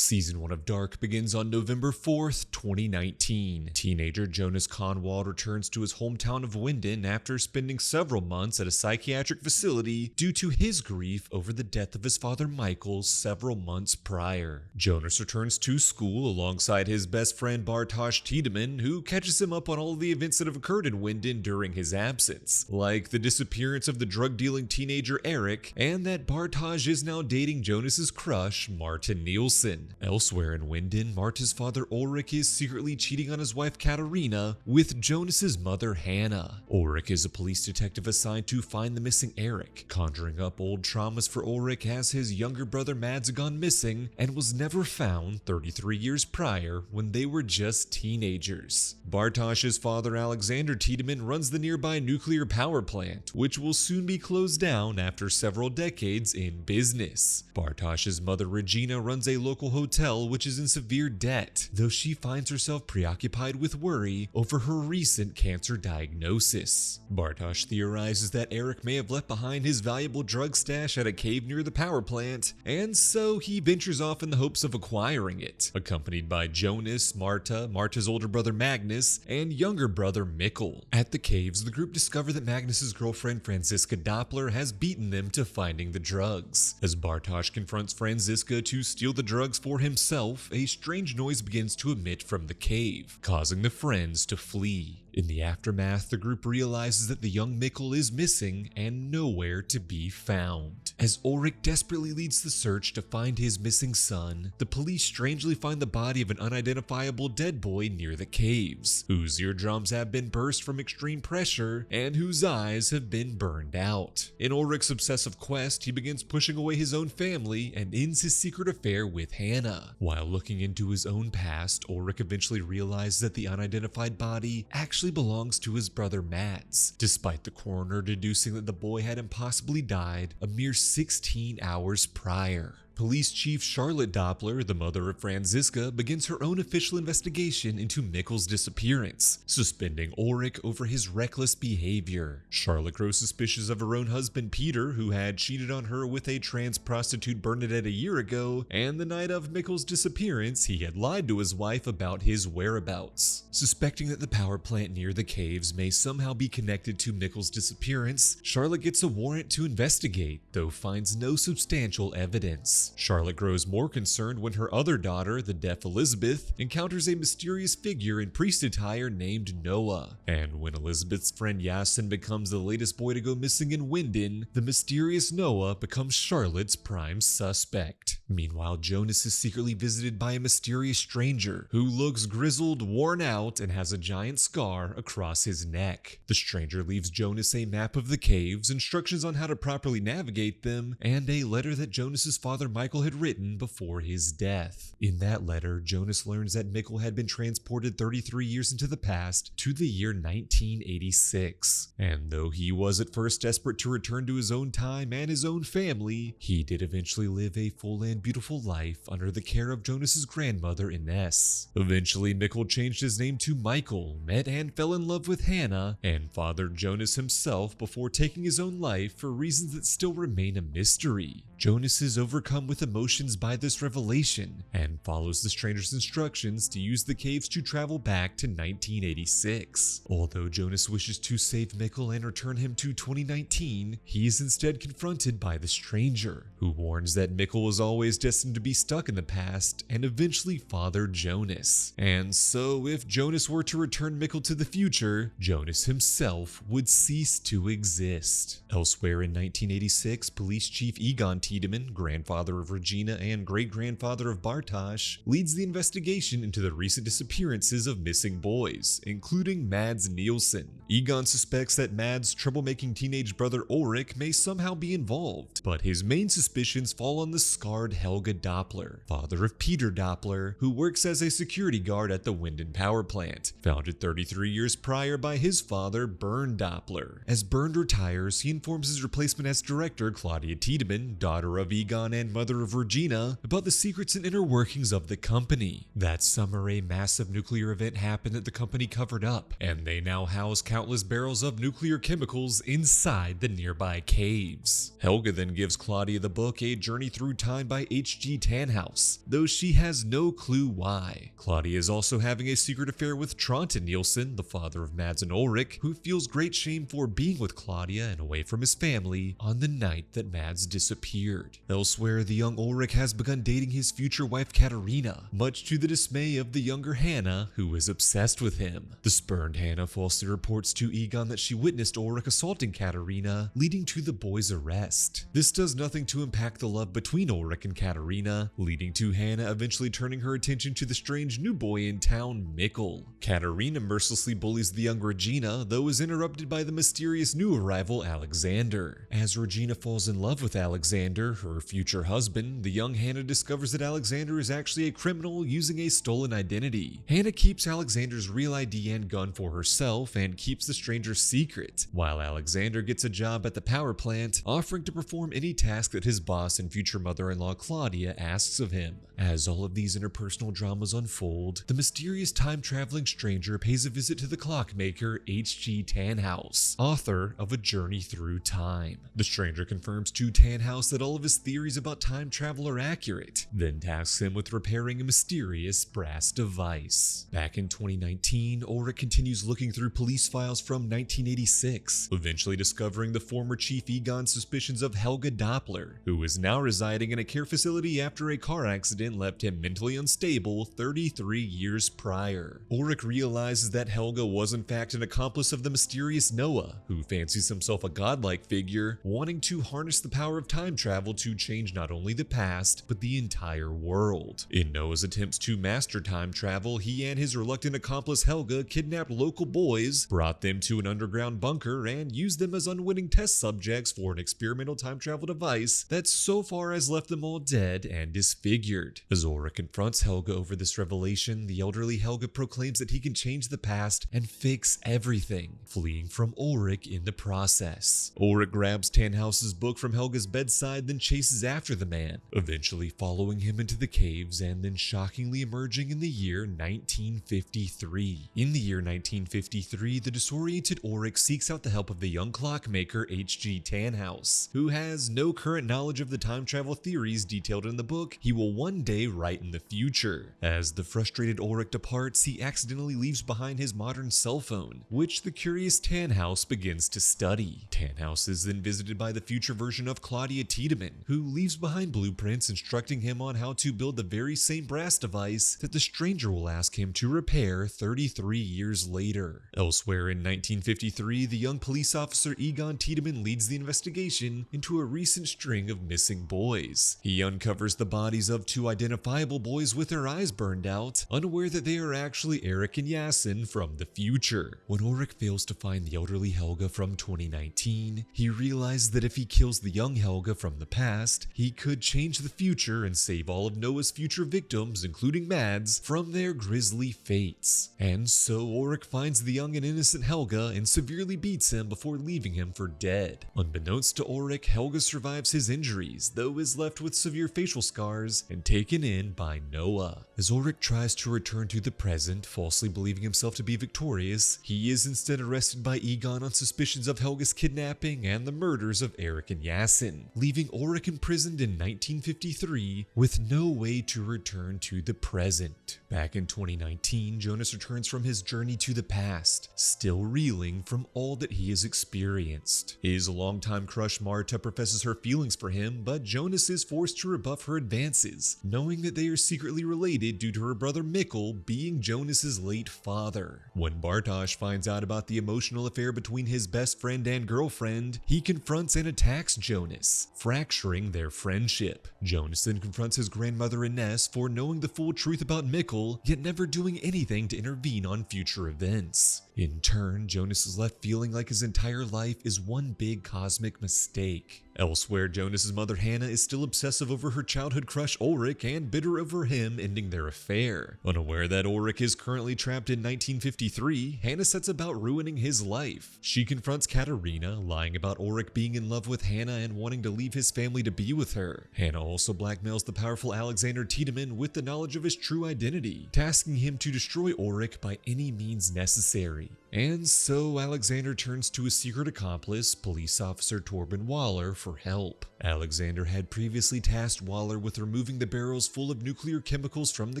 Season 1 of Dark begins on November 4th, 2019. Teenager Jonas Kahnwald returns to his hometown of Winden after spending several months at a psychiatric facility due to his grief over the death of his father Mikkel several months prior. Jonas returns to school alongside his best friend Bartosz Tiedemann, who catches him up on all of the events that have occurred in Winden during his absence, like the disappearance of the drug-dealing teenager Eric, and that Bartosz is now dating Jonas's crush, Marta Nielsen. Elsewhere in Winden, Marta's father Ulrich is secretly cheating on his wife Katharina with Jonas's mother Hannah. Ulrich is a police detective assigned to find the missing Eric, conjuring up old traumas for Ulrich as his younger brother Mads had gone missing and was never found 33 years prior when they were just teenagers. Bartosz's father Alexander Tiedemann runs the nearby nuclear power plant, which will soon be closed down after several decades in business. Bartosz's mother Regina runs a local hotel which is in severe debt, though she finds herself preoccupied with worry over her recent cancer diagnosis. Bartosz theorizes that Eric may have left behind his valuable drug stash at a cave near the power plant, and so he ventures off in the hopes of acquiring it, accompanied by Jonas, Marta, Marta's older brother Magnus, and younger brother Mikkel. At the caves, the group discover that Magnus's girlfriend Franziska Doppler has beaten them to finding the drugs. As Bartosz confronts Franziska to steal the drugs for himself, a strange noise begins to emit from the cave, causing the friends to flee. In the aftermath, the group realizes that the young Mikkel is missing and nowhere to be found. As Ulrich desperately leads the search to find his missing son, the police strangely find the body of an unidentifiable dead boy near the caves, whose eardrums have been burst from extreme pressure and whose eyes have been burned out. In Ulrich's obsessive quest, he begins pushing away his own family and ends his secret affair with Hannah. While looking into his own past, Ulrich eventually realizes that the unidentified body actually belongs to his brother Mads, despite the coroner deducing that the boy had impossibly died a mere 16 hours prior. Police Chief Charlotte Doppler, the mother of Franziska, begins her own official investigation into Mikkel's disappearance, suspending Ulrich over his reckless behavior. Charlotte grows suspicious of her own husband Peter, who had cheated on her with a trans prostitute Bernadette a year ago, and the night of Mikkel's disappearance, he had lied to his wife about his whereabouts. Suspecting that the power plant near the caves may somehow be connected to Mikkel's disappearance, Charlotte gets a warrant to investigate, though finds no substantial evidence. Charlotte grows more concerned when her other daughter, the deaf Elizabeth, encounters a mysterious figure in priest attire named Noah. And when Elizabeth's friend Yasin becomes the latest boy to go missing in Winden, the mysterious Noah becomes Charlotte's prime suspect. Meanwhile, Jonas is secretly visited by a mysterious stranger who looks grizzled, worn out, and has a giant scar across his neck. The stranger leaves Jonas a map of the caves, instructions on how to properly navigate them, and a letter that Jonas's father Mikkel had written before his death. In that letter, Jonas learns that Mikkel had been transported 33 years into the past to the year 1986. And though he was at first desperate to return to his own time and his own family, he did eventually live a full and beautiful life under the care of Jonas's grandmother Ines. Eventually, Mikkel changed his name to Michael, met and fell in love with Hannah, and fathered Jonas himself before taking his own life for reasons that still remain a mystery. Jonas is overcome with emotions by this revelation and follows the stranger's instructions to use the caves to travel back to 1986. Although Jonas wishes to save Mikkel and return him to 2019, he is instead confronted by the stranger, who warns that Mikkel was always destined to be stuck in the past and eventually father Jonas. And so if Jonas were to return Mikkel to the future, Jonas himself would cease to exist. Elsewhere in 1986, Police Chief Egon Tiedemann, grandfather of Regina and great-grandfather of Bartosz, leads the investigation into the recent disappearances of missing boys, including Mads Nielsen. Egon suspects that Mads' troublemaking teenage brother Ulrich may somehow be involved, but his main suspicions fall on the scarred Helga Doppler, father of Peter Doppler, who works as a security guard at the Winden power plant, founded 33 years prior by his father Bernd Doppler. As Bernd retires, he informs his replacement as director Claudia Tiedemann, daughter of Egon and mother of Regina, about the secrets and inner workings of the company. That summer, a massive nuclear event happened that the company covered up, and they now house countless barrels of nuclear chemicals inside the nearby caves. Helga then gives Claudia the book A Journey Through Time by H.G. Tannhaus, though she has no clue why. Claudia is also having a secret affair with Tronte Nielsen, the father of Mads and Ulrich, who feels great shame for being with Claudia and away from his family on the night that Mads disappeared. Elsewhere, the young Ulrich has begun dating his future wife Katharina, much to the dismay of the younger Hannah, who is obsessed with him. The spurned Hannah falsely reports to Egon that she witnessed Ulrich assaulting Katharina, leading to the boy's arrest. This does nothing to impact the love between Ulrich and Katharina, leading to Hannah eventually turning her attention to the strange new boy in town, Mikkel. Katharina mercilessly bullies the young Regina, though is interrupted by the mysterious new arrival, Alexander. As Regina falls in love with Alexander, her future husband, the young Hannah discovers that Alexander is actually a criminal using a stolen identity. Hannah keeps Alexander's real ID and gun for herself and keeps the stranger secret, while Alexander gets a job at the power plant, offering to perform any task that his boss and future mother-in-law Claudia asks of him. As all of these interpersonal dramas unfold, the mysterious time-traveling stranger pays a visit to the clockmaker H.G. Tannhaus, author of A Journey Through Time. The stranger confirms to Tannhaus that all of his theories about time travel are accurate, then tasks him with repairing a mysterious brass device. Back in 2019, Ulrich continues looking through police files from 1986, eventually discovering the former Chief Egon's suspicions of Helga Doppler, who is now residing in a care facility after a car accident left him mentally unstable 33 years prior. Ulrich realizes that Helga was in fact an accomplice of the mysterious Noah, who fancies himself a godlike figure, wanting to harness the power of time travel to change not only the past, but the entire world. In Noah's attempts to master time travel, he and his reluctant accomplice Helga kidnapped local boys, brought them to an underground bunker, and used them as unwitting test subjects for an experimental time travel device that so far has left them all dead and disfigured. As Ulrich confronts Helga over this revelation, the elderly Helga proclaims that he can change the past and fix everything, fleeing from Ulrich in the process. Ulrich grabs Tannhaus's book from Helga's bedside, then chases after the man, eventually following him into the caves and then shockingly emerging in the year 1953. In the year 1953, the disoriented Ulrich seeks out the help of the young clockmaker H.G. Tannhaus, who has no current knowledge of the time travel theories detailed in the book he will one day write in the future. As the frustrated Ulrich departs, he accidentally leaves behind his modern cell phone, which the curious Tannhaus begins to study. Tannhaus is then visited by the future version of Claudia Tiedemann, who leaves behind blueprints instructing him on how to build the very same brass device that the stranger will ask him to repair 33 years later. Elsewhere in 1953, the young police officer Egon Tiedemann leads the investigation into a recent string of missing boys. He uncovers the bodies of two identifiable boys with their eyes burned out, unaware that they are actually Eric and Yasin from the future. When Ulrich fails to find the elderly Helga from 2019, he realizes that if he kills the young Helga from the past, he could change the future and save all of Noah's future victims, including Mads, from their grisly fates. And so Ulrich finds the young and innocent Helga and severely beats him before leaving him for dead. Unbeknownst to Ulrich, Helga survives his injuries, though is left with severe facial scars and taken in by Noah. As Ulrich tries to return to the present, falsely believing himself to be victorious, he is instead arrested by Egon on suspicions of Helga's kidnapping and the murders of Eric and Yasin, leaving Ulrich imprisoned in 1953 with no way to return to the present. Back in 2019, Jonas returns from his journey to the past, still reeling from all that he has experienced. His longtime crush Marta professes her feelings for him, but Jonas is forced to rebuff her advances, knowing that they are secretly related due to her brother Mikkel being Jonas's late father. When Bartosz finds out about the emotional affair between his best friend and girlfriend, he confronts and attacks Jonas, fracturing their friendship. Jonas then confronts his grandmother Ines for knowing the full truth about Mikkel, yet never doing anything to intervene on future events. In turn, Jonas is left feeling like his entire life is one big cosmic mistake. Elsewhere, Jonas's mother Hannah is still obsessive over her childhood crush Ulrich and bitter over him ending their affair. Unaware that Ulrich is currently trapped in 1953, Hannah sets about ruining his life. She confronts Katharina, lying about Ulrich being in love with Hannah and wanting to leave his family to be with her. Hannah also blackmails the powerful Alexander Tiedemann with the knowledge of his true identity, tasking him to destroy Ulrich by any means necessary. And so Alexander turns to his secret accomplice, police officer Torben Waller, for help. Alexander had previously tasked Waller with removing the barrels full of nuclear chemicals from the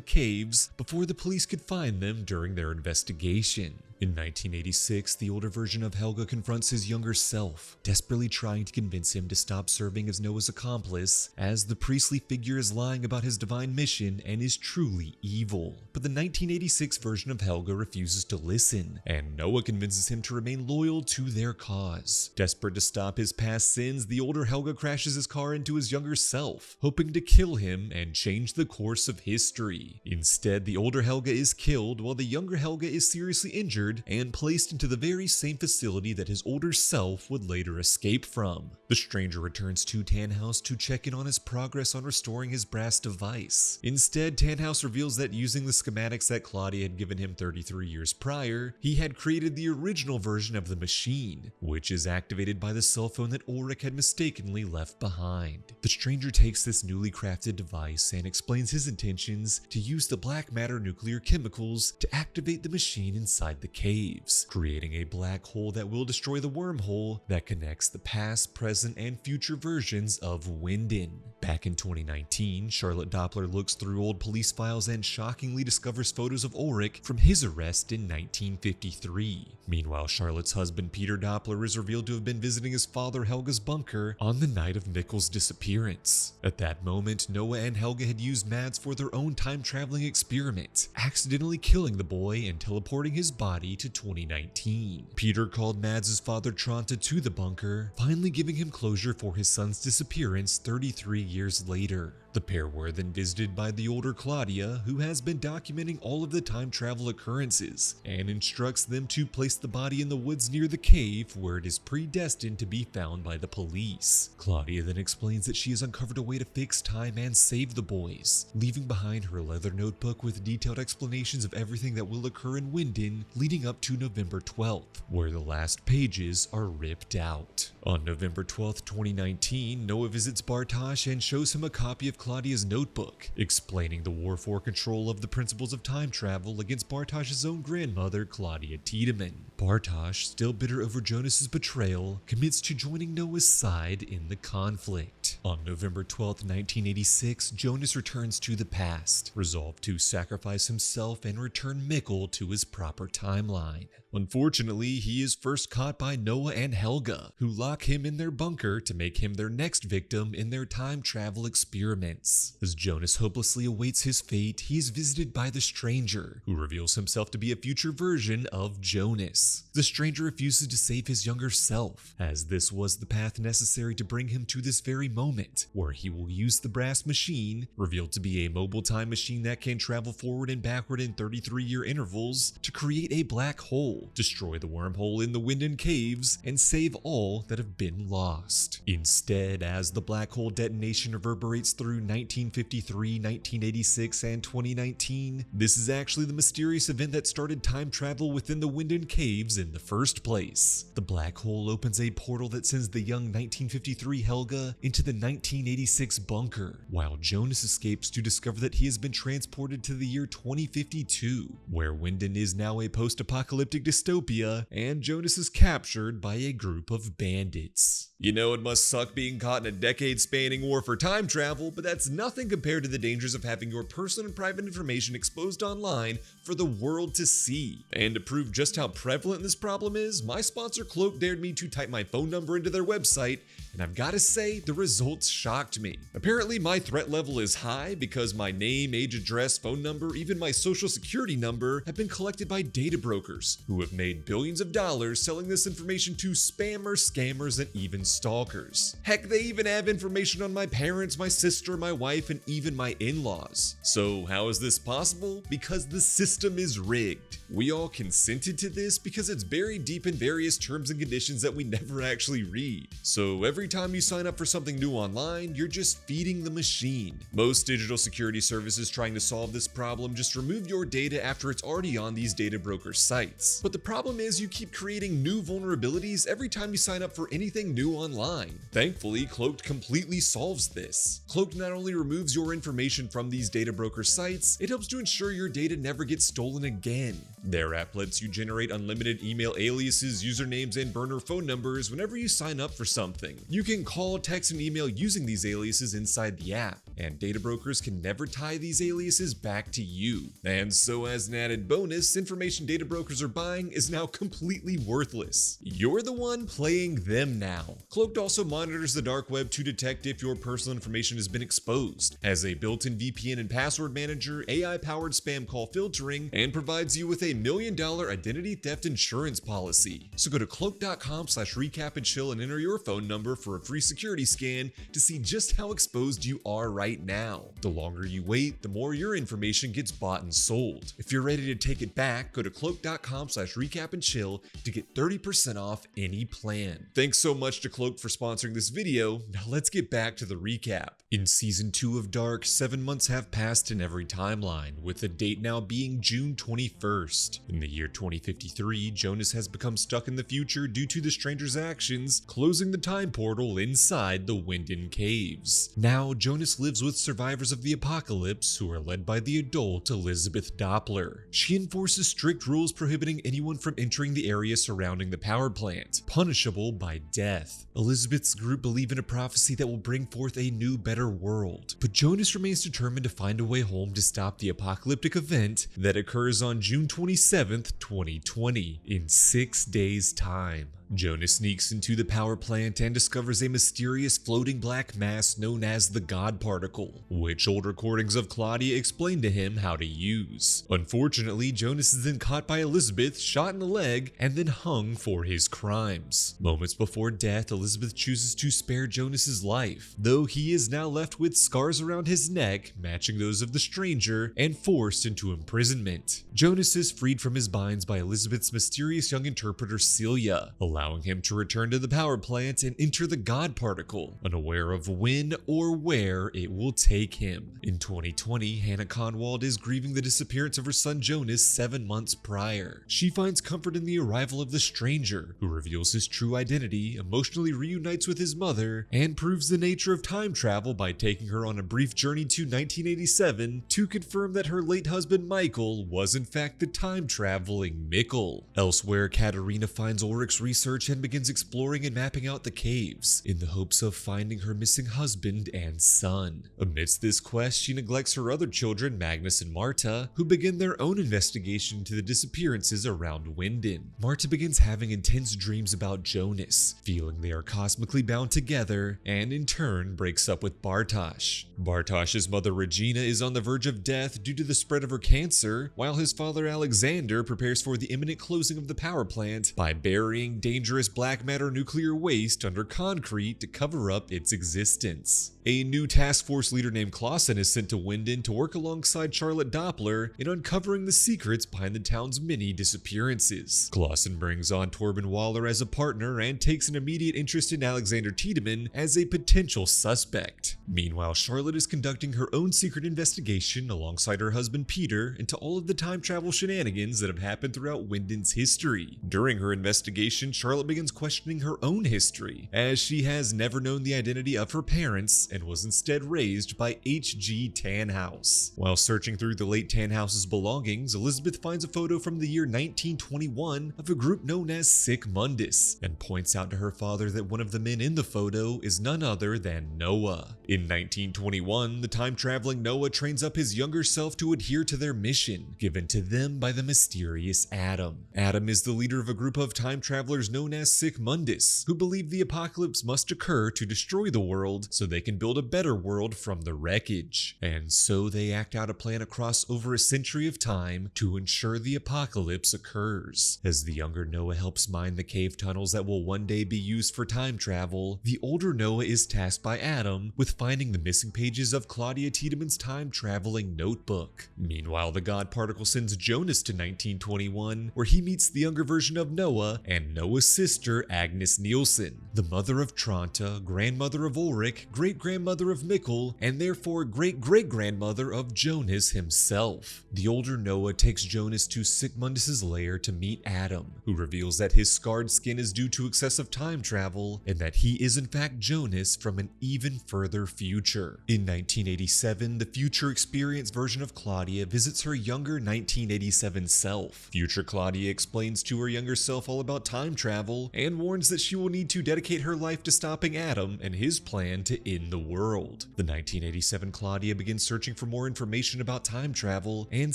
caves before the police could find them during their investigation. In 1986, the older version of Helge confronts his younger self, desperately trying to convince him to stop serving as Noah's accomplice, as the priestly figure is lying about his divine mission and is truly evil. But the 1986 version of Helge refuses to listen, and Noah convinces him to remain loyal to their cause. Desperate to stop his past sins, the older Helge crashes his car into his younger self, hoping to kill him and change the course of history. Instead, the older Helge is killed, while the younger Helge is seriously injured and placed into the very same facility that his older self would later escape from. The stranger returns to Tannhaus to check in on his progress on restoring his brass device. Instead, Tannhaus reveals that using the schematics that Claudia had given him 33 years prior, he had created the original version of the machine, which is activated by the cell phone that Ulrich had mistakenly left behind. The stranger takes this newly crafted device and explains his intentions to use the black matter nuclear chemicals to activate the machine inside the caves, creating a black hole that will destroy the wormhole that connects the past, present, and future versions of Winden. Back in 2019, Charlotte Doppler looks through old police files and shockingly discovers photos of Ulrich from his arrest in 1953. Meanwhile, Charlotte's husband Peter Doppler is revealed to have been visiting his father Helge's bunker on the night of Mikkel's disappearance. At that moment, Noah and Helge had used Mads for their own time-traveling experiment, accidentally killing the boy and teleporting his body to 2019. Peter called Mads' father Tronte to the bunker, finally giving him closure for his son's disappearance 33 years later. The pair were then visited by the older Claudia, who has been documenting all of the time travel occurrences, and instructs them to place the body in the woods near the cave where it is predestined to be found by the police. Claudia then explains that she has uncovered a way to fix time and save the boys, leaving behind her leather notebook with detailed explanations of everything that will occur in Winden leading up to November 12th, where the last pages are ripped out. On November 12th, 2019, Noah visits Bartosz and shows him a copy of Claudia's notebook, explaining the war for control of the principles of time travel against Bartosz's own grandmother, Claudia Tiedemann. Bartosz, still bitter over Jonas's betrayal, commits to joining Noah's side in the conflict. On November 12, 1986, Jonas returns to the past, resolved to sacrifice himself and return Mikkel to his proper timeline. Unfortunately, he is first caught by Noah and Helge, who lock him in their bunker to make him their next victim in their time travel experiments. As Jonas hopelessly awaits his fate, he is visited by the stranger, who reveals himself to be a future version of Jonas. The stranger refuses to save his younger self, as this was the path necessary to bring him to this very moment, where he will use the brass machine, revealed to be a mobile time machine that can travel forward and backward in 33-year intervals, to create a black hole, destroy the wormhole in the Winden caves, and save all that have been lost. Instead, as the black hole detonation reverberates through 1953, 1986, and 2019, this is actually the mysterious event that started time travel within the Winden caves in the first place. The black hole opens a portal that sends the young 1953 Helge into the 1986 bunker, while Jonas escapes to discover that he has been transported to the year 2052, where Winden is now a post-apocalyptic dystopia, and Jonas is captured by a group of bandits. You know, it must suck being caught in a decade-spanning war for time travel, but that's nothing compared to the dangers of having your personal and private information exposed online for the world to see. And to prove just how prevalent this problem is, my sponsor Cloak dared me to type my phone number into their website, and I've got to say, the results shocked me. Apparently, my threat level is high because my name, age, address, phone number, even my social security number have been collected by data brokers who have made billions of dollars selling this information to spammers, scammers, and even stalkers. Heck, they even have information on my parents, my sister, my wife and even my in-laws. So how is this possible? Because the system is rigged. We all consented to this because it's buried deep in various terms and conditions that we never actually read. So every time you sign up for something new online, you're just feeding the machine. Most digital security services trying to solve this problem just remove your data after it's already on these data broker sites. But the problem is you keep creating new vulnerabilities every time you sign up for anything new online. Thankfully, Cloaked completely solves this. Cloaked not only removes your information from these data broker sites, it helps to ensure your data never gets stolen again. Their app lets you generate unlimited email aliases, usernames, and burner phone numbers whenever you sign up for something. You can call, text, and email using these aliases inside the app, and data brokers can never tie these aliases back to you. And so as an added bonus, information data brokers are buying is now completely worthless. You're the one playing them now. Cloaked also monitors the dark web to detect if your personal information has been exposed, has a built-in VPN and password manager, AI-powered spam call filtering, and provides you with a $1 million identity theft insurance policy. So go to cloak.com/recapandchill and enter your phone number for a free security scan to see just how exposed you are right now. The longer you wait, the more your information gets bought and sold. If you're ready to take it back, go to cloak.com/recapandchill to get 30% off any plan. Thanks so much to Cloak for sponsoring this video. Now let's get back to the recap. In Season 2 of Dark, 7 months have passed in every timeline, with the date now being June 21st. In the year 2053, Jonas has become stuck in the future due to the stranger's actions, closing the time portal inside the Winden Caves. Now, Jonas lives with survivors of the apocalypse who are led by the adult Elizabeth Doppler. She enforces strict rules prohibiting anyone from entering the area surrounding the power plant, punishable by death. Elizabeth's group believe in a prophecy that will bring forth a new, better world, but Jonas remains determined to find a way home to stop the apocalyptic event that occurs on June 27th, 2020, in 6 days' time. Jonas sneaks into the power plant and discovers a mysterious floating black mass known as the God Particle, which old recordings of Claudia explain to him how to use. Unfortunately, Jonas is then caught by Elizabeth, shot in the leg, and then hung for his crimes. Moments before death, Elizabeth chooses to spare Jonas's life, though he is now left with scars around his neck, matching those of the stranger, and forced into imprisonment. Jonas is freed from his binds by Elizabeth's mysterious young interpreter Celia, allowing him to return to the power plant and enter the God Particle, unaware of when or where it will take him. In 2020, Hannah Kahnwald is grieving the disappearance of her son Jonas 7 months prior. She finds comfort in the arrival of the stranger, who reveals his true identity, emotionally reunites with his mother, and proves the nature of time travel by taking her on a brief journey to 1987 to confirm that her late husband Michael was in fact the time-traveling Mikkel. Elsewhere, Katharina finds Ulrich's research and begins exploring and mapping out the caves in the hopes of finding her missing husband and son. Amidst this quest, she neglects her other children, Magnus and Marta, who begin their own investigation into the disappearances around Winden. Marta begins having intense dreams about Jonas, feeling they are cosmically bound together, and in turn breaks up with Bartosz. Bartosz's mother Regina is on the verge of death due to the spread of her cancer, while his father Alexander prepares for the imminent closing of the power plant by burying dangerous black matter nuclear waste under concrete to cover up its existence. A new task force leader named Clausen is sent to Winden to work alongside Charlotte Doppler in uncovering the secrets behind the town's many disappearances. Clausen brings on Torben Waller as a partner and takes an immediate interest in Alexander Tiedemann as a potential suspect. Meanwhile, Charlotte is conducting her own secret investigation alongside her husband Peter into all of the time travel shenanigans that have happened throughout Winden's history. During her investigation, Charlotte begins questioning her own history, as she has never known the identity of her parents and was instead raised by H.G. Tannhaus. While searching through the late Tannhaus's belongings, Elizabeth finds a photo from the year 1921 of a group known as Sic Mundus, and points out to her father that one of the men in the photo is none other than Noah. In 1921, the time-traveling Noah trains up his younger self to adhere to their mission, given to them by the mysterious Adam. Adam is the leader of a group of time travelers powers known as Sic Mundus, who believe the apocalypse must occur to destroy the world so they can build a better world from the wreckage. And so they act out a plan across over a century of time to ensure the apocalypse occurs. As the younger Noah helps mine the cave tunnels that will one day be used for time travel, the older Noah is tasked by Adam with finding the missing pages of Claudia Tiedemann's time-traveling notebook. Meanwhile, the God Particle sends Jonas to 1921, where he meets the younger version of Noah and Noah's sister Agnes Nielsen, the mother of Tronte, grandmother of Ulrich, great-grandmother of Mikkel, and therefore great-great-grandmother of Jonas himself. The older Noah takes Jonas to Sic Mundus's lair to meet Adam, who reveals that his scarred skin is due to excessive time travel and that he is in fact Jonas from an even further future. In 1987, the future experienced version of Claudia visits her younger 1987 self. Future Claudia explains to her younger self all about time travel and warns that she will need to dedicate her life to stopping Adam and his plan to end the world. The 1987 Claudia begins searching for more information about time travel and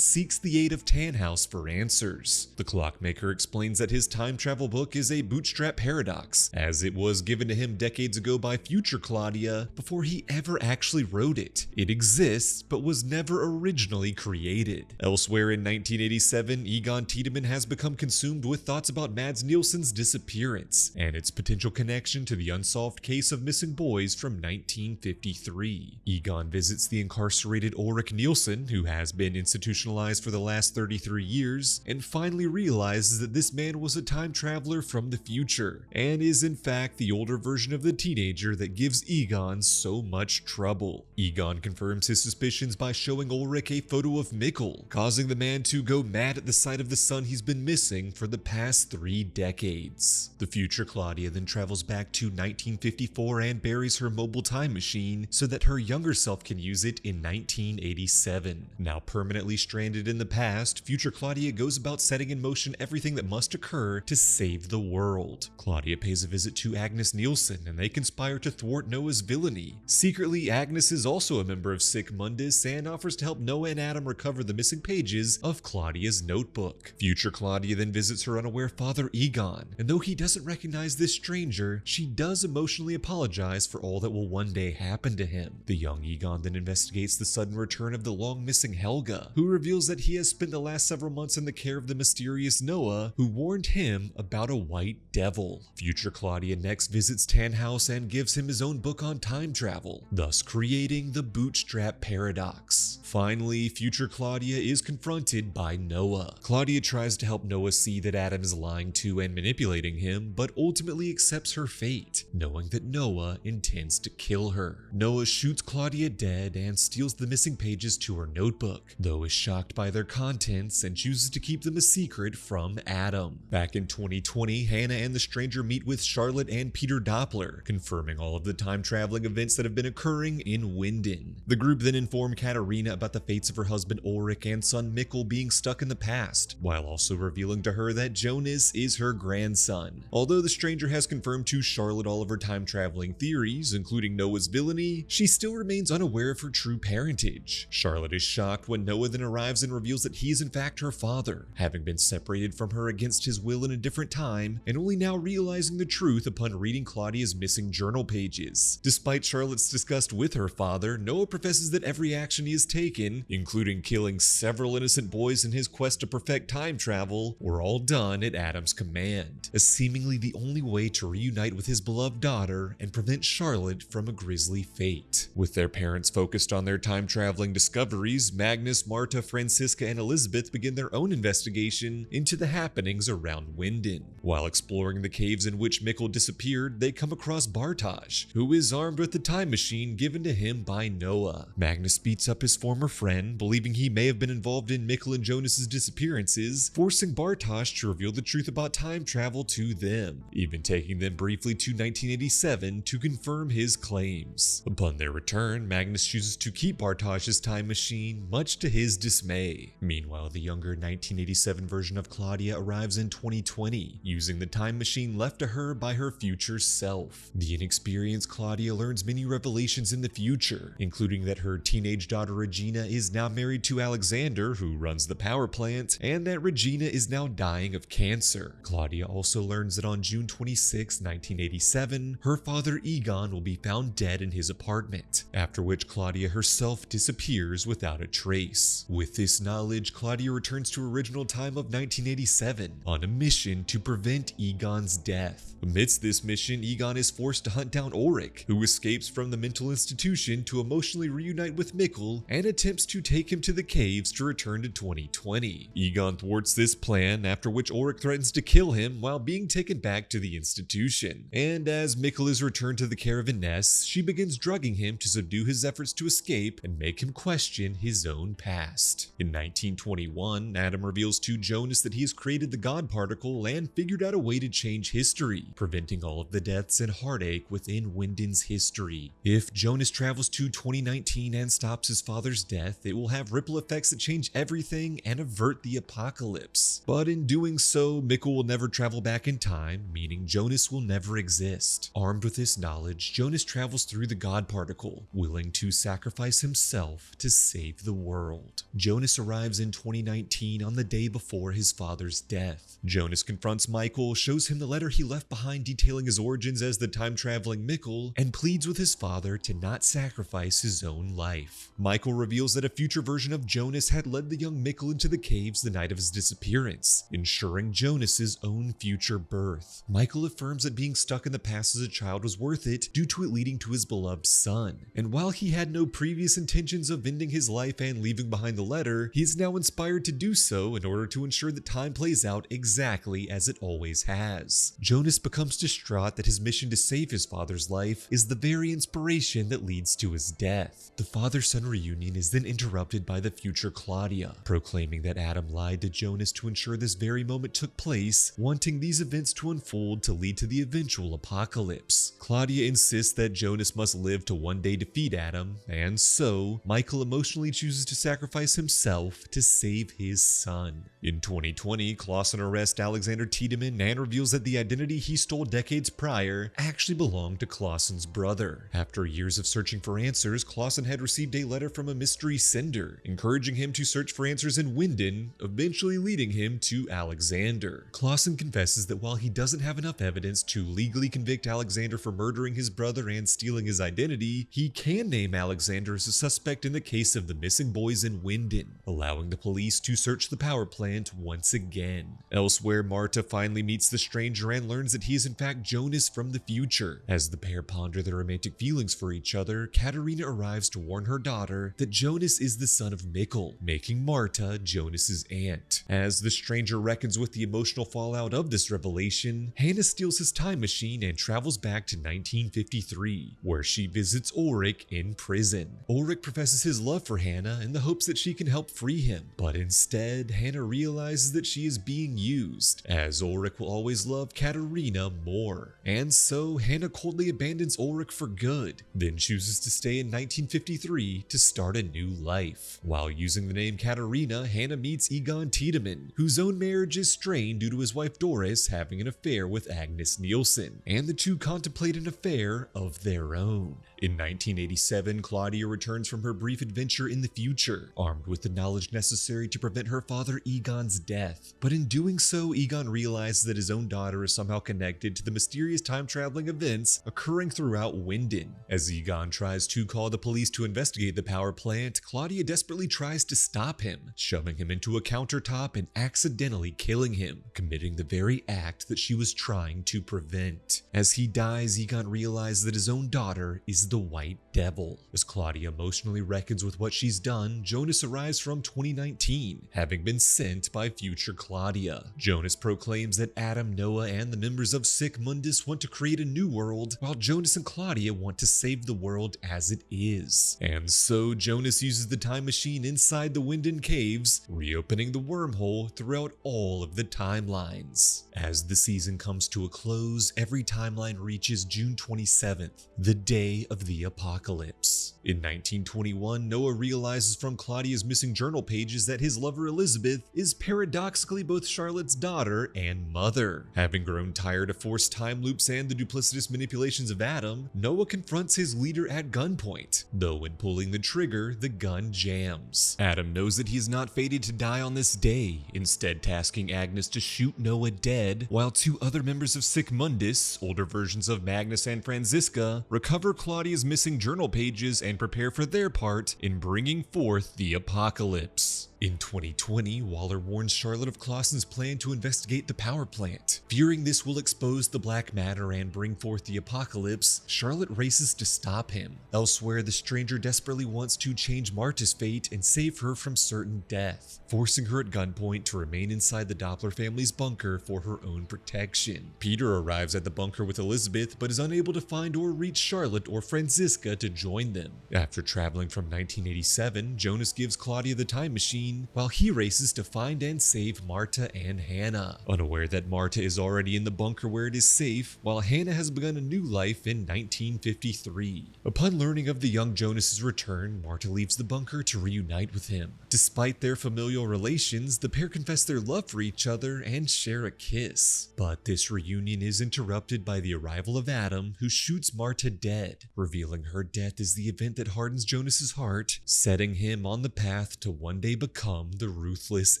seeks the aid of Tannhaus for answers. The clockmaker explains that his time travel book is a bootstrap paradox, as it was given to him decades ago by future Claudia before he ever actually wrote it. It exists, but was never originally created. Elsewhere in 1987, Egon Tiedemann has become consumed with thoughts about Mads Nielsen's disappearance and its potential connection to the unsolved case of missing boys from 1953. Egon visits the incarcerated Ulrich Nielsen, who has been institutionalized for the last 33 years, and finally realizes that this man was a time traveler from the future, and is in fact the older version of the teenager that gives Egon so much trouble. Egon confirms his suspicions by showing Ulrich a photo of Mikkel, causing the man to go mad at the sight of the son he's been missing for the past 3 decades. The future Claudia then travels back to 1954 and buries her mobile time machine so that her younger self can use it in 1987. Now permanently stranded in the past, future Claudia goes about setting in motion everything that must occur to save the world. Claudia pays a visit to Agnes Nielsen and they conspire to thwart Noah's villainy. Secretly, Agnes is also a member of Sic Mundus and offers to help Noah and Adam recover the missing pages of Claudia's notebook. Future Claudia then visits her unaware father Egon, and though he doesn't recognize this stranger, she does emotionally apologize for all that will one day happen to him. The young Egon then investigates the sudden return of the long-missing Helga, who reveals that he has spent the last several months in the care of the mysterious Noah, who warned him about a white devil. Future Claudia next visits Tannhaus and gives him his own book on time travel, thus creating the bootstrap paradox. Finally, future Claudia is confronted by Noah. Claudia tries to help Noah see that Adam is lying to and manipulating him, but ultimately accepts her fate, knowing that Noah intends to kill her. Noah shoots Claudia dead and steals the missing pages to her notebook, though is shocked by their contents and chooses to keep them a secret from Adam. Back in 2020, Hannah and the stranger meet with Charlotte and Peter Doppler, confirming all of the time-traveling events that have been occurring in Winden. The group then inform Katharina about the fates of her husband Ulrich and son Mikkel being stuck in the past, while also revealing to her that Jonas is her grandson. Although the stranger has confirmed to Charlotte all of her time-traveling theories, including Noah's villainy, she still remains unaware of her true parentage. Charlotte is shocked when Noah then arrives and reveals that he is in fact her father, having been separated from her against his will in a different time, and only now realizing the truth upon reading Claudia's missing journal pages. Despite Charlotte's disgust with her father, Noah professes that every action he has taken, including killing several innocent boys in his quest to perfect time travel, were all done at Adam's command, as seemingly the only way to reunite with his beloved daughter and prevent Charlotte from a grisly fate. With their parents focused on their time-traveling discoveries, Magnus, Marta, Franziska, and Elizabeth begin their own investigation into the happenings around Winden. While exploring the caves in which Mikkel disappeared, they come across Bartosz, who is armed with the time machine given to him by Noah. Magnus beats up his former friend, believing he may have been involved in Mikkel and Jonas's disappearances, forcing Bartosz to reveal the truth about time travel to them, even taking them briefly to 1987 to confirm his claims. Upon their return, Magnus chooses to keep Bartosz's time machine, much to his dismay. Meanwhile, the younger 1987 version of Claudia arrives in 2020, using the time machine left to her by her future self. The inexperienced Claudia learns many revelations in the future, including that her teenage daughter Regina is now married to Alexander, who runs the power plant, and that Regina is now dying of cancer. Claudia also also learns that on June 26, 1987, her father Egon will be found dead in his apartment, after which Claudia herself disappears without a trace. With this knowledge, Claudia returns to her original time of 1987 on a mission to prevent Egon's death. Amidst this mission, Egon is forced to hunt down Ulrich, who escapes from the mental institution to emotionally reunite with Mikkel and attempts to take him to the caves to return to 2020. Egon thwarts this plan, after which Ulrich threatens to kill him while being taken back to the institution. And as Mikkel is returned to the care of Ines, she begins drugging him to subdue his efforts to escape and make him question his own past. In 1921, Adam reveals to Jonas that he has created the God particle and figured out a way to change history, preventing all of the deaths and heartache within Winden's history. If Jonas travels to 2019 and stops his father's death, it will have ripple effects that change everything and avert the apocalypse. But in doing so, Mikkel will never travel back in time, meaning Jonas will never exist. Armed with this knowledge, Jonas travels through the God particle, willing to sacrifice himself to save the world. Jonas arrives in 2019 on the day before his father's death. Jonas confronts Michael, shows him the letter he left behind detailing his origins as the time-traveling Mikkel, and pleads with his father to not sacrifice his own life. Michael reveals that a future version of Jonas had led the young Mikkel into the caves the night of his disappearance, ensuring Jonas's own future birth. Michael affirms that being stuck in the past as a child was worth it due to it leading to his beloved son. And while he had no previous intentions of ending his life and leaving behind the letter, he is now inspired to do so in order to ensure that time plays out exactly as it always has. Jonas becomes distraught that his mission to save his father's life is the very inspiration that leads to his death. The father-son reunion is then interrupted by the future Claudia, proclaiming that Adam lied to Jonas to ensure this very moment took place, wanting these events to unfold to lead to the eventual apocalypse. Claudia insists that Jonas must live to one day defeat Adam, and so Michael emotionally chooses to sacrifice himself to save his son. In 2020, Clausen arrests Alexander Tiedemann and reveals that the identity he stole decades prior actually belonged to Clausen's brother. After years of searching for answers, Clausen had received a letter from a mystery sender, encouraging him to search for answers in Winden, eventually leading him to Alexander. Clausen confesses that while he doesn't have enough evidence to legally convict Alexander for murdering his brother and stealing his identity, he can name Alexander as a suspect in the case of the missing boys in Winden, allowing the police to search the power plant once again. Elsewhere, Marta finally meets the stranger and learns that he is in fact Jonas from the future. As the pair ponder their romantic feelings for each other, Katharina arrives to warn her daughter that Jonas is the son of Mikkel, making Marta Jonas's aunt. As the stranger reckons with the emotional fallout of this revelation, Hannah steals his time machine and travels back to 1953, where she visits Ulrich in prison. Ulrich professes his love for Hannah in the hopes that she can help free him, but instead, Hannah realizes that she is being used, as Ulrich will always love Katharina more. And so, Hannah coldly abandons Ulrich for good, then chooses to stay in 1953 to start a new life. While using the name Katharina, Hannah meets Egon Tiedemann, whose own marriage is strained due to his wife Doris having an affair with Agnes Nielsen, and the two contemplate an affair of their own. In 1987, Claudia returns from her brief adventure in the future, armed with the knowledge necessary to prevent her father Egon's death. But in doing so, Egon realizes that his own daughter is somehow connected to the mysterious time-traveling events occurring throughout Winden. As Egon tries to call the police to investigate the power plant, Claudia desperately tries to stop him, shoving him into a countertop and accidentally killing him, committing the very act that she was trying to prevent. As he dies, Egon realizes that his own daughter is the White Devil. As Claudia emotionally reckons with what she's done, Jonas arrives from 2019, having been sent by future Claudia. Jonas proclaims that Adam, Noah, and the members of Sic Mundus want to create a new world, while Jonas and Claudia want to save the world as it is. And so Jonas uses the time machine inside the Winden caves, reopening the wormhole throughout all of the timelines. As the season comes to a close, every timeline reaches June 27th, the day of the apocalypse. In 1921, Noah realizes from Claudia's missing journal pages that his lover Elizabeth is paradoxically both Charlotte's daughter and mother. Having grown tired of forced time loops and the duplicitous manipulations of Adam, Noah confronts his leader at gunpoint, though when pulling the trigger, the gun jams. Adam knows that he is not fated to die on this day, instead tasking Agnes to shoot Noah dead, while two other members of Sic Mundus, older versions of Magnus and Franziska, recover Claudia's missing journal pages and prepare for their part in bringing forth the apocalypse. In 2020, Waller warns Charlotte of Clausen's plan to investigate the power plant. Fearing this will expose the black matter and bring forth the apocalypse, Charlotte races to stop him. Elsewhere, the stranger desperately wants to change Marta's fate and save her from certain death, forcing her at gunpoint to remain inside the Doppler family's bunker for her own protection. Peter arrives at the bunker with Elizabeth, but is unable to find or reach Charlotte or Franziska to join them. After traveling from 1987, Jonas gives Claudia the time machine while he races to find and save Marta and Hannah, unaware that Marta is already in the bunker where it is safe, while Hannah has begun a new life in 1953. Upon learning of the young Jonas's return, Marta leaves the bunker to reunite with him. Despite their familial relations, the pair confess their love for each other and share a kiss. But this reunion is interrupted by the arrival of Adam, who shoots Marta dead, revealing her death is the event that hardens Jonas's heart, setting him on the path to one day become the ruthless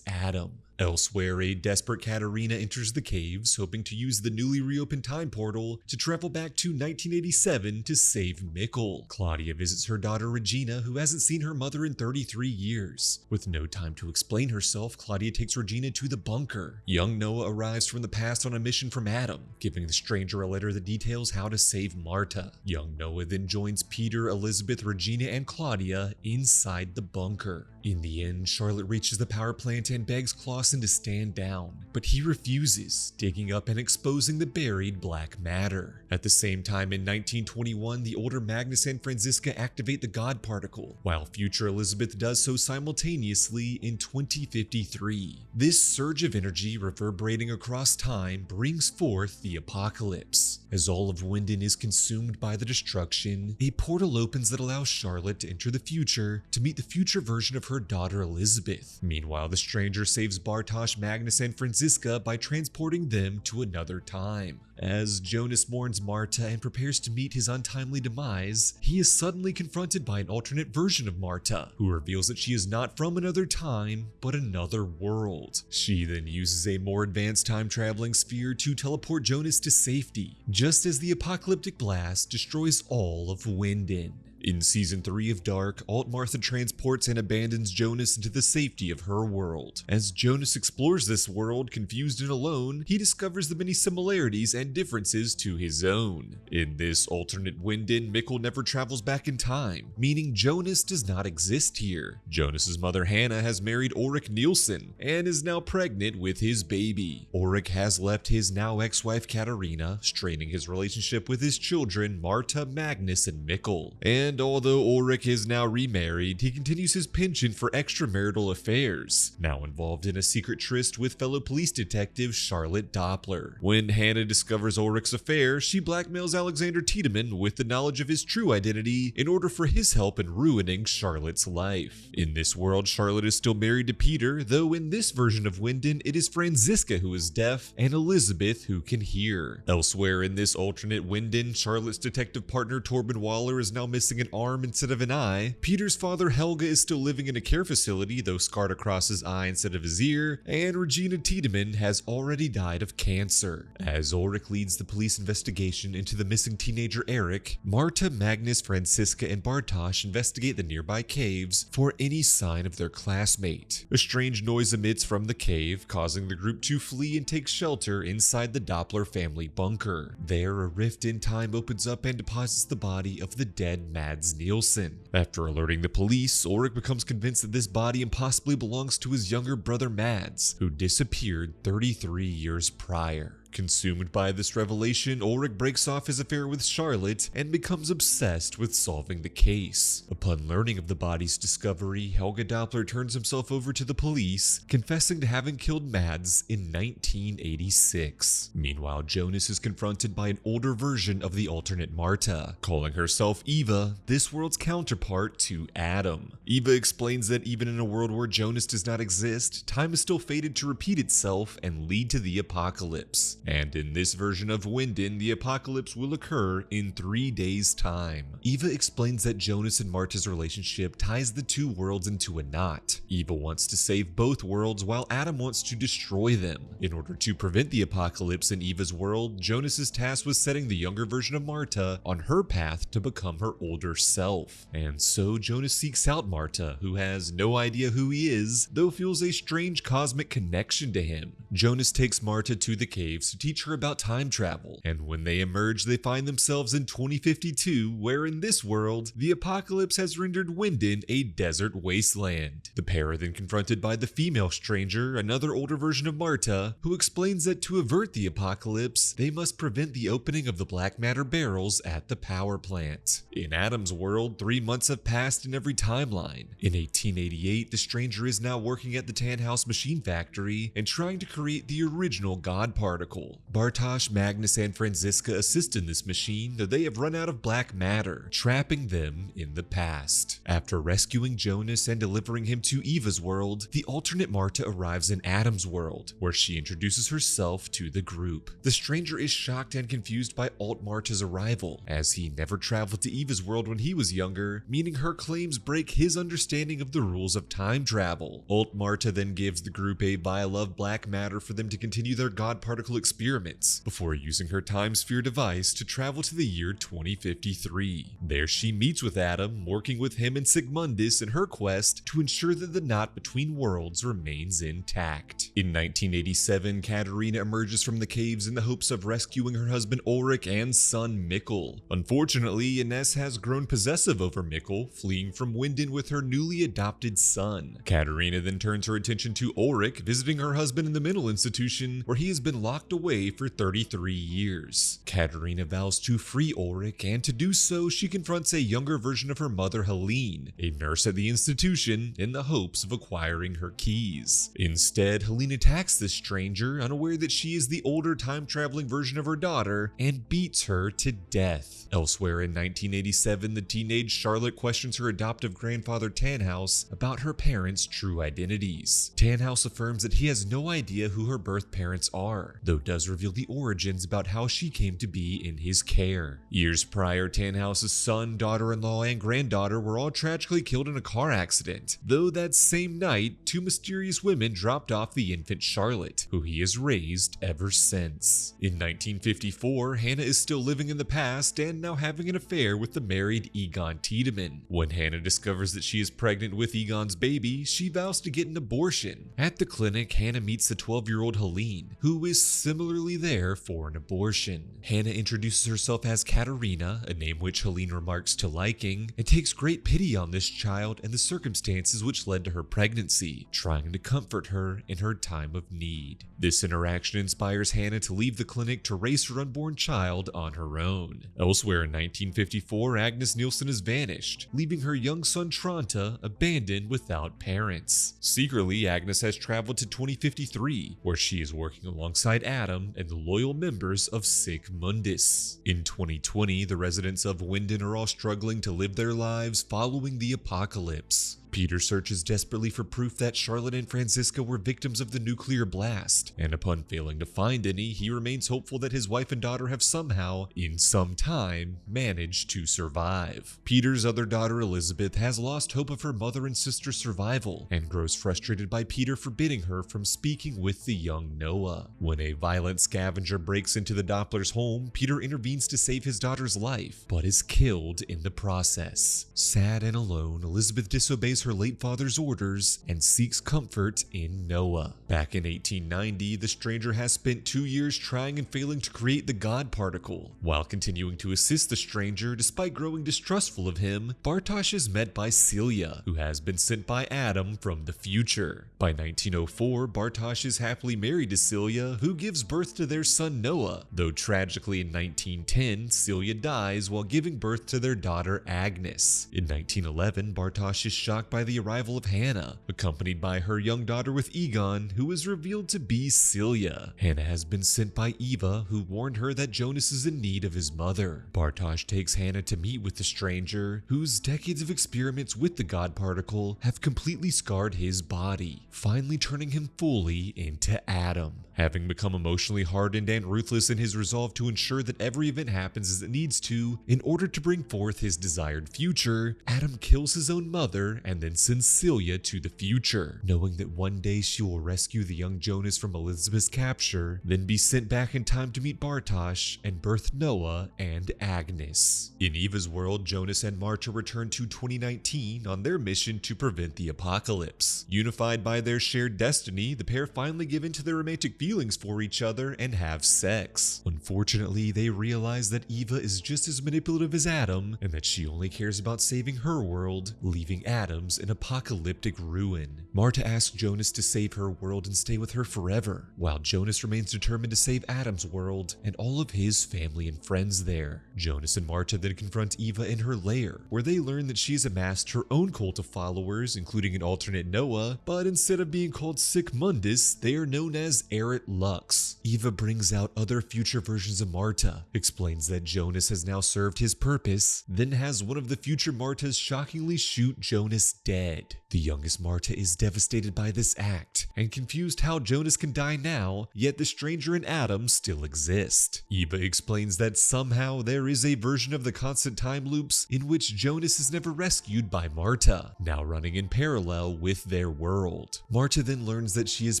Adam. Elsewhere, a desperate Katharina enters the caves, hoping to use the newly reopened time portal to travel back to 1987 to save Mikkel. Claudia visits her daughter Regina, who hasn't seen her mother in 33 years. With no time to explain herself, Claudia takes Regina to the bunker. Young Noah arrives from the past on a mission from Adam, giving the stranger a letter that details how to save Marta. Young Noah then joins Peter, Elizabeth, Regina, and Claudia inside the bunker. In the end, Charlotte reaches the power plant and begs Clausen to stand down, but he refuses, digging up and exposing the buried black matter. At the same time, in 1921, the older Magnus and Franziska activate the God particle, while future Elizabeth does so simultaneously in 2053. This surge of energy reverberating across time brings forth the apocalypse. As all of Winden is consumed by the destruction, a portal opens that allows Charlotte to enter the future to meet the future version of her daughter Elizabeth. Meanwhile, the stranger saves Bartosz, Magnus, and Franziska by transporting them to another time. As Jonas mourns Marta and prepares to meet his untimely demise, he is suddenly confronted by an alternate version of Marta, who reveals that she is not from another time, but another world. She then uses a more advanced time-traveling sphere to teleport Jonas to safety, just as the apocalyptic blast destroys all of Winden. In Season 3 of Dark, Alt-Martha transports and abandons Jonas into the safety of her world. As Jonas explores this world, confused and alone, he discovers the many similarities and differences to his own. In this alternate Winden, Mikkel never travels back in time, meaning Jonas does not exist here. Jonas's mother Hannah has married Ulrich Nielsen and is now pregnant with his baby. Ulrich has left his now ex-wife Katharina, straining his relationship with his children Marta, Magnus, and Mikkel. And although Ulrich is now remarried, he continues his penchant for extramarital affairs, now involved in a secret tryst with fellow police detective Charlotte Doppler. When Hannah discovers Ulrich's affair, she blackmails Alexander Tiedemann with the knowledge of his true identity in order for his help in ruining Charlotte's life. In this world, Charlotte is still married to Peter, though in this version of Winden, it is Franziska who is deaf and Elizabeth who can hear. Elsewhere in this alternate Winden, Charlotte's detective partner Torben Waller is now missing an arm instead of an eye. Peter's father Helga is still living in a care facility, though scarred across his eye instead of his ear, and Regina Tiedemann has already died of cancer. As Ulrich leads the police investigation into the missing teenager Eric, Marta, Magnus, Franziska, and Bartosz investigate the nearby caves for any sign of their classmate. A strange noise emits from the cave, causing the group to flee and take shelter inside the Doppler family bunker. There, a rift in time opens up and deposits the body of the dead Mads Nielsen. After alerting the police, Ulrich becomes convinced that this body impossibly belongs to his younger brother Mads, who disappeared 33 years prior. Consumed by this revelation, Ulrich breaks off his affair with Charlotte and becomes obsessed with solving the case. Upon learning of the body's discovery, Helge Doppler turns himself over to the police, confessing to having killed Mads in 1986. Meanwhile, Jonas is confronted by an older version of the alternate Marta, calling herself Eva, this world's counterpart to Adam. Eva explains that even in a world where Jonas does not exist, time is still fated to repeat itself and lead to the apocalypse. And in this version of Winden, the apocalypse will occur in 3 days' time. Eva explains that Jonas and Marta's relationship ties the two worlds into a knot. Eva wants to save both worlds while Adam wants to destroy them. In order to prevent the apocalypse in Eva's world, Jonas is tasked with setting the younger version of Marta on her path to become her older self. And so Jonas seeks out Marta, who has no idea who he is, though feels a strange cosmic connection to him. Jonas takes Marta to the caves to teach her about time travel, and when they emerge, they find themselves in 2052, where in this world, the apocalypse has rendered Winden a desert wasteland. The pair are then confronted by the female stranger, another older version of Marta, who explains that to avert the apocalypse, they must prevent the opening of the black matter barrels at the power plant. In Adam's world, 3 months have passed in every timeline. In 1888, the stranger is now working at the Tannhaus machine factory and trying to create the original God particle. Bartosz, Magnus, and Franziska assist in this machine, though they have run out of black matter, trapping them in the past. After rescuing Jonas and delivering him to Eva's world, the alternate Marta arrives in Adam's world, where she introduces herself to the group. The stranger is shocked and confused by Alt Marta's arrival, as he never traveled to Eva's world when he was younger, meaning her claims break his understanding of the rules of time travel. Alt Marta then gives the group a vial of black matter for them to continue their God particle experiments, before using her time sphere device to travel to the year 2053. There she meets with Adam, working with him and Sigmundus in her quest to ensure that the knot between worlds remains intact. In 1987, Katharina emerges from the caves in the hopes of rescuing her husband Ulrich and son Mikkel. Unfortunately, Ines has grown possessive over Mikkel, fleeing from Winden with her newly adopted son. Katharina then turns her attention to Ulrich, visiting her husband in the mental institution where he has been locked away for 33 years. Katharina vows to free Ulrich, and to do so, she confronts a younger version of her mother Helene, a nurse at the institution, in the hopes of acquiring her keys. Instead, Helene attacks this stranger, unaware that she is the older time-traveling version of her daughter, and beats her to death. Elsewhere in 1987, the teenage Charlotte questions her adoptive grandfather Tannhaus about her parents' true identities. Tannhaus affirms that he has no idea who her birth parents are, though does reveal the origins about how she came to be in his care. Years prior, Tannhaus's son, daughter-in-law, and granddaughter were all tragically killed in a car accident, though that same night, 2 mysterious women dropped off the infant Charlotte, who he has raised ever since. In 1954, Hannah is still living in the past and now having an affair with the married Egon Tiedemann. When Hannah discovers that she is pregnant with Egon's baby, she vows to get an abortion. At the clinic, Hannah meets the 12-year-old Helene, who is similarly there for an abortion. Hannah introduces herself as Katharina, a name which Helene remarks to liking, and takes great pity on this child and the circumstances which led to her pregnancy, trying to comfort her in her time of need. This interaction inspires Hannah to leave the clinic to raise her unborn child on her own. Elsewhere in 1954, Agnes Nielsen has vanished, leaving her young son Tronte abandoned without parents. Secretly, Agnes has traveled to 2053, where she is working alongside Adam and the loyal members of Sigmundus. In 2020, the residents of Winden are all struggling to live their lives following the apocalypse. Peter searches desperately for proof that Charlotte and Franziska were victims of the nuclear blast, and upon failing to find any, he remains hopeful that his wife and daughter have somehow, in some time, managed to survive. Peter's other daughter Elizabeth has lost hope of her mother and sister's survival, and grows frustrated by Peter forbidding her from speaking with the young Noah. When a violent scavenger breaks into the Doppler's home, Peter intervenes to save his daughter's life, but is killed in the process. Sad and alone, Elizabeth disobeys her late father's orders and seeks comfort in Noah. Back in 1890, the stranger has spent 2 years trying and failing to create the God particle. While continuing to assist the stranger despite growing distrustful of him, Bartosz is met by Celia, who has been sent by Adam from the future. By 1904, Bartosz is happily married to Celia, who gives birth to their son Noah, though tragically in 1910, Celia dies while giving birth to their daughter Agnes. In 1911, Bartosz is shocked by the arrival of Hannah, accompanied by her young daughter with Egon, who is revealed to be Celia. Hannah has been sent by Eva, who warned her that Jonas is in need of his mother. Bartosz takes Hannah to meet with the stranger, whose decades of experiments with the God particle have completely scarred his body, finally turning him fully into Adam. Having become emotionally hardened and ruthless in his resolve to ensure that every event happens as it needs to in order to bring forth his desired future, Adam kills his own mother and then sends Celia to the future, knowing that one day she will rescue the young Jonas from Elizabeth's capture, then be sent back in time to meet Bartosz and birth Noah and Agnes. In Eva's world, Jonas and Marta return to 2019 on their mission to prevent the apocalypse. Unified by their shared destiny, the pair finally give in to their romantic feelings for each other and have sex. Unfortunately, they realize that Eva is just as manipulative as Adam and that she only cares about saving her world, leaving Adam's in apocalyptic ruin. Marta asks Jonas to save her world and stay with her forever, while Jonas remains determined to save Adam's world and all of his family and friends there. Jonas and Marta then confront Eva in her lair, where they learn that she's amassed her own cult of followers, including an alternate Noah, but instead of being called Sic Mundus, they are known as Erit Lux. Eva brings out other future versions of Marta, explains that Jonas has now served his purpose, then has one of the future Martas shockingly shoot Jonas dead. The youngest Marta is devastated by this act, and confused how Jonas can die now, yet the stranger and Adam still exist. Eva explains that somehow there is a version of the constant time loops in which Jonas is never rescued by Marta, now running in parallel with their world. Marta then learns that she is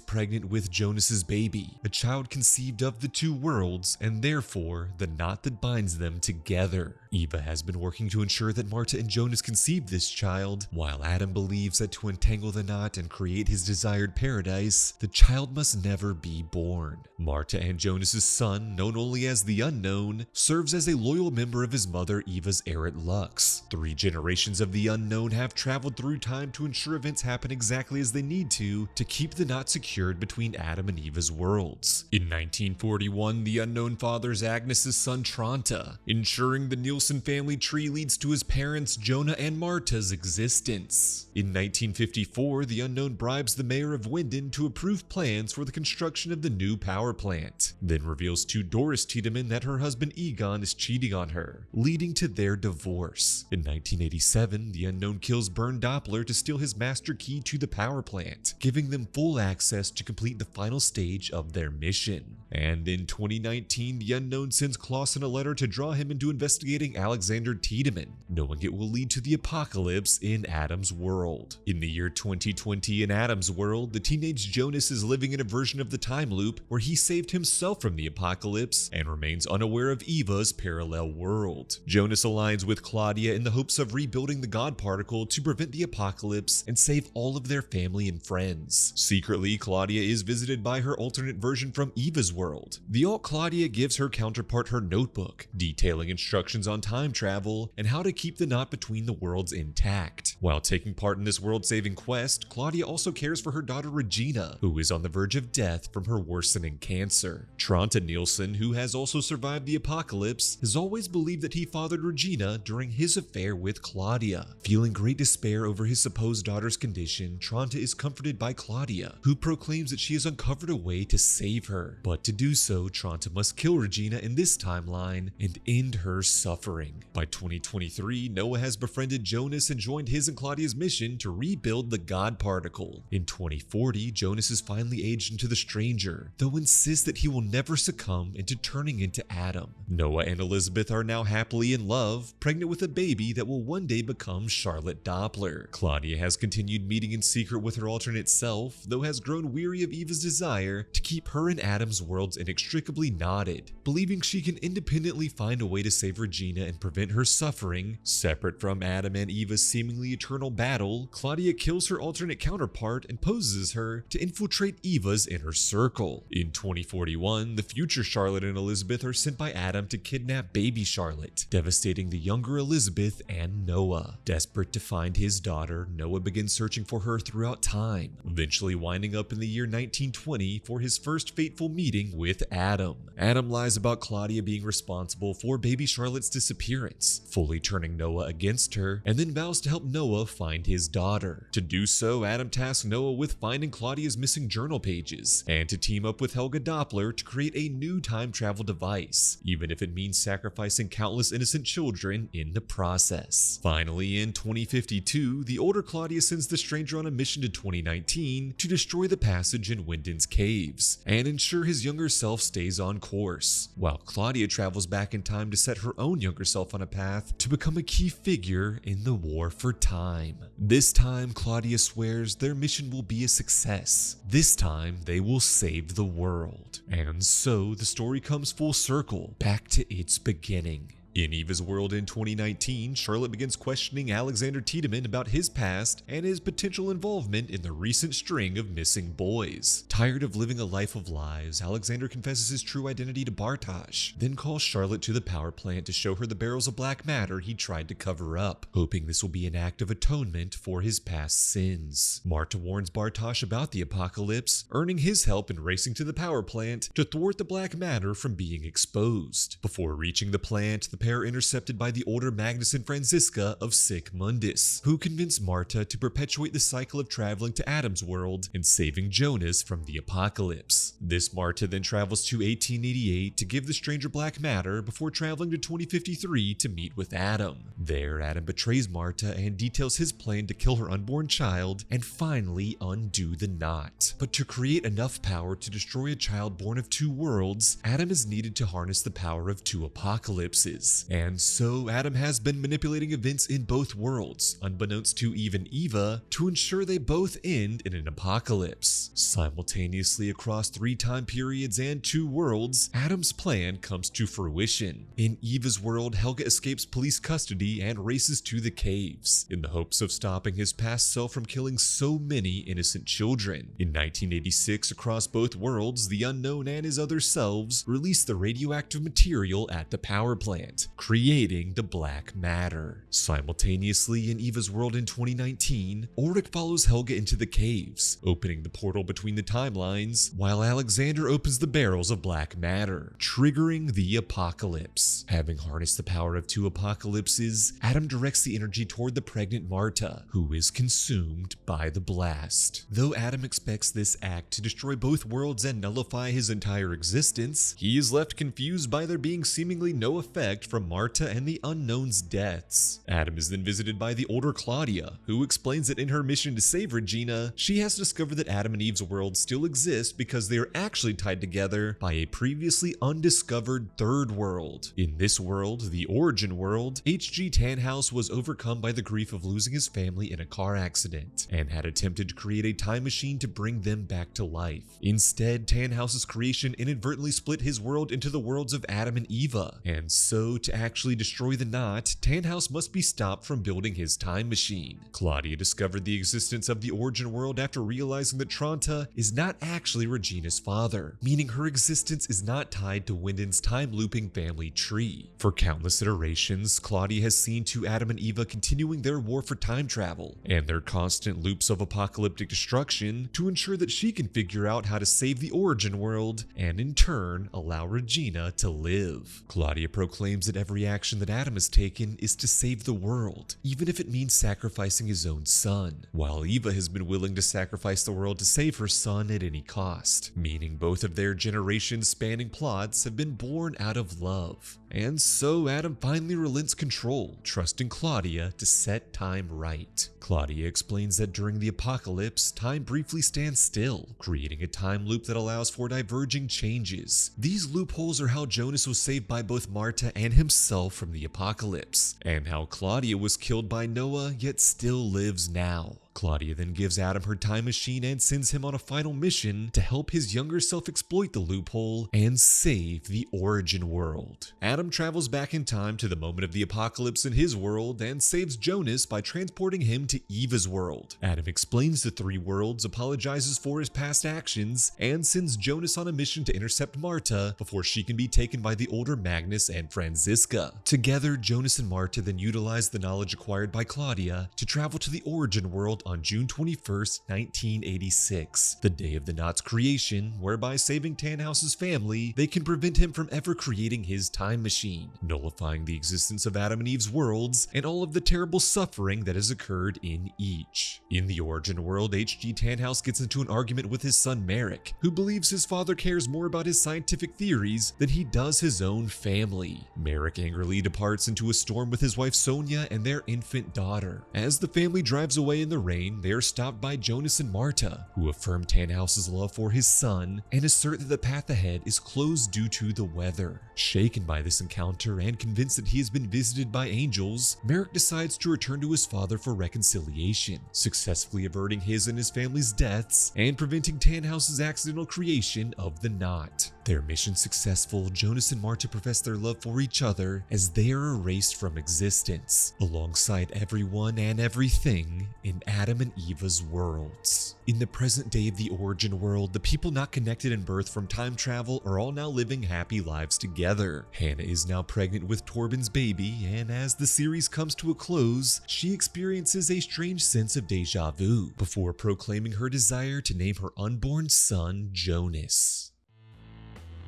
pregnant with Jonas's baby, a child conceived of the two worlds, and therefore the knot that binds them together. Eva has been working to ensure that Marta and Jonas conceive this child, while Adam believes that to untangle the knot and create his desired paradise, the child must never be born. Marta and Jonas's son, known only as the Unknown, serves as a loyal member of his mother Eva's Erit Lux. 3 generations of the Unknown have traveled through time to ensure events happen exactly as they need to keep the knot secured between Adam and Eva's worlds. In 1941, the Unknown fathers Agnes's son Tronte, ensuring the Nielsen family tree leads to his parents Jonah and Marta's existence. In 1954, the Unknown bribes the mayor of Winden to approve plans for the construction of the new power plant, then reveals to Doris Tiedemann that her husband Egon is cheating on her, leading to their divorce. In 1987, the Unknown kills Bernd Doppler to steal his master key to the power plant, giving them full access to complete the final stage of their mission. And in 2019, the Unknown sends Clausen a letter to draw him into investigating Alexander Tiedemann, knowing it will lead to the apocalypse in Adam's world. In the year 2020 in Adam's world, the teenage Jonas is living in a version of the time loop where he saved himself from the apocalypse and remains unaware of Eva's parallel world. Jonas aligns with Claudia in the hopes of rebuilding the God particle to prevent the apocalypse and save all of their family and friends. Secretly, Claudia is visited by her alternate version from Eva's world. The alt Claudia gives her counterpart her notebook, detailing instructions on time travel and how to keep the knot between the worlds intact. While taking part in this world-saving quest, Claudia also cares for her daughter Regina, who is on the verge of death from her worsening cancer. Tronte Nielsen, who has also survived the apocalypse, has always believed that he fathered Regina during his affair with Claudia. Feeling great despair over his supposed daughter's condition, Tronte is comforted by Claudia, who proclaims that she has uncovered a way to save her. But to do so, Tronte must kill Regina in this timeline and end her suffering. By 2023, Noah has befriended Jonas and joined his and Claudia's mission to rebuild the God particle. In 2040, Jonas is finally aged into the stranger, though insists that he will never succumb into turning into Adam. Noah and Elizabeth are now happily in love, pregnant with a baby that will one day become Charlotte Doppler. Claudia has continued meeting in secret with her alternate self, though has grown weary of Eva's desire to keep her in Adam's world worlds inextricably knotted. Believing she can independently find a way to save Regina and prevent her suffering, separate from Adam and Eva's seemingly eternal battle, Claudia kills her alternate counterpart and poses her to infiltrate Eva's inner circle. In 2041, the future Charlotte and Elizabeth are sent by Adam to kidnap baby Charlotte, devastating the younger Elizabeth and Noah. Desperate to find his daughter, Noah begins searching for her throughout time, eventually winding up in the year 1920 for his first fateful meeting with Adam. Adam lies about Claudia being responsible for baby Charlotte's disappearance, fully turning Noah against her, and then vows to help Noah find his daughter. To do so, Adam tasks Noah with finding Claudia's missing journal pages, and to team up with Helga Doppler to create a new time travel device, even if it means sacrificing countless innocent children in the process. Finally, in 2052, the older Claudia sends the stranger on a mission to 2019 to destroy the passage in Wyndon's caves, and ensure his younger self stays on course, while Claudia travels back in time to set her own younger self on a path to become a key figure in the war for time. This time, Claudia swears their mission will be a success. This time, they will save the world. And so, the story comes full circle, back to its beginning. In Eva's world in 2019, Charlotte begins questioning Alexander Tiedemann about his past and his potential involvement in the recent string of missing boys. Tired of living a life of lies, Alexander confesses his true identity to Bartosz, then calls Charlotte to the power plant to show her the barrels of black matter he tried to cover up, hoping this will be an act of atonement for his past sins. Marta warns Bartosz about the apocalypse, earning his help in racing to the power plant to thwart the black matter from being exposed. Before reaching the plant, the pair intercepted by the older Magnus and Franziska of Sic Mundus, who convince Marta to perpetuate the cycle of traveling to Adam's world and saving Jonas from the apocalypse. This Marta then travels to 1888 to give the stranger black matter before traveling to 2053 to meet with Adam. There, Adam betrays Marta and details his plan to kill her unborn child and finally undo the knot. But to create enough power to destroy a child born of two worlds, Adam is needed to harness the power of two apocalypses. And so Adam has been manipulating events in both worlds, unbeknownst to even Eva, to ensure they both end in an apocalypse. Simultaneously across 3 time periods and 2 worlds, Adam's plan comes to fruition. In Eva's world, Helga escapes police custody and races to the caves, in the hopes of stopping his past self from killing so many innocent children. In 1986, across both worlds, the unknown and his other selves release the radioactive material at the power plant, creating the black matter. Simultaneously, in Eva's world in 2019, Ulrich follows Helga into the caves, opening the portal between the timelines, while Alexander opens the barrels of black matter, triggering the apocalypse. Having harnessed the power of 2 apocalypses, Adam directs the energy toward the pregnant Marta, who is consumed by the blast. Though Adam expects this act to destroy both worlds and nullify his entire existence, he is left confused by there being seemingly no effect from Marta and the unknown's deaths. Adam is then visited by the older Claudia, who explains that in her mission to save Regina, she has discovered that Adam and Eve's world still exists because they are actually tied together by a previously undiscovered third world. In this world, the origin world, H.G. Tannhaus was overcome by the grief of losing his family in a car accident, and had attempted to create a time machine to bring them back to life. Instead, Tannhaus's creation inadvertently split his world into the worlds of Adam and Eva, and so to actually destroy the knot, Tannhaus must be stopped from building his time machine. Claudia discovered the existence of the origin world after realizing that Tronte is not actually Regina's father, meaning her existence is not tied to Wyndon's time-looping family tree. For countless iterations, Claudia has seen to Adam and Eva continuing their war for time travel, and their constant loops of apocalyptic destruction to ensure that she can figure out how to save the origin world, and in turn, allow Regina to live. Claudia proclaims that every action that Adam has taken is to save the world, even if it means sacrificing his own son, while Eva has been willing to sacrifice the world to save her son at any cost, meaning both of their generations spanning plots have been born out of love. And so Adam finally relents control, trusting Claudia to set time right. Claudia explains that during the apocalypse, time briefly stands still, creating a time loop that allows for diverging changes. These loopholes are how Jonas was saved by both Marta and himself from the apocalypse, and how Claudia was killed by Noah yet still lives now. Claudia then gives Adam her time machine and sends him on a final mission to help his younger self exploit the loophole and save the origin world. Adam travels back in time to the moment of the apocalypse in his world and saves Jonas by transporting him to Eva's world. Adam explains the three worlds, apologizes for his past actions, and sends Jonas on a mission to intercept Marta before she can be taken by the older Magnus and Franziska. Together, Jonas and Marta then utilize the knowledge acquired by Claudia to travel to the origin world on June 21st, 1986, the day of the Knot's creation, whereby saving Tannhaus's family, they can prevent him from ever creating his time machine, nullifying the existence of Adam and Eve's worlds and all of the terrible suffering that has occurred in each. In the origin world, H.G. Tannhaus gets into an argument with his son Merrick, who believes his father cares more about his scientific theories than he does his own family. Merrick angrily departs into a storm with his wife Sonia and their infant daughter. As the family drives away in the rain, they are stopped by Jonas and Marta, who affirm Tannhaus's love for his son and assert that the path ahead is closed due to the weather. Shaken by this encounter and convinced that he has been visited by angels, Merrick decides to return to his father for reconciliation, successfully averting his and his family's deaths and preventing Tannhaus's accidental creation of the Knot. Their mission successful, Jonas and Marta profess their love for each other as they are erased from existence, alongside everyone and everything in Adam and Eva's worlds. In the present day of the origin world, the people not connected in birth from time travel are all now living happy lives together. Hannah is now pregnant with Torben's baby, and as the series comes to a close, she experiences a strange sense of deja vu before proclaiming her desire to name her unborn son Jonas.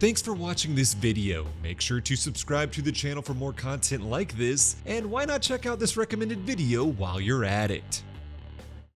Thanks for watching this video. Make sure to subscribe to the channel for more content like this, and why not check out this recommended video while you're at it.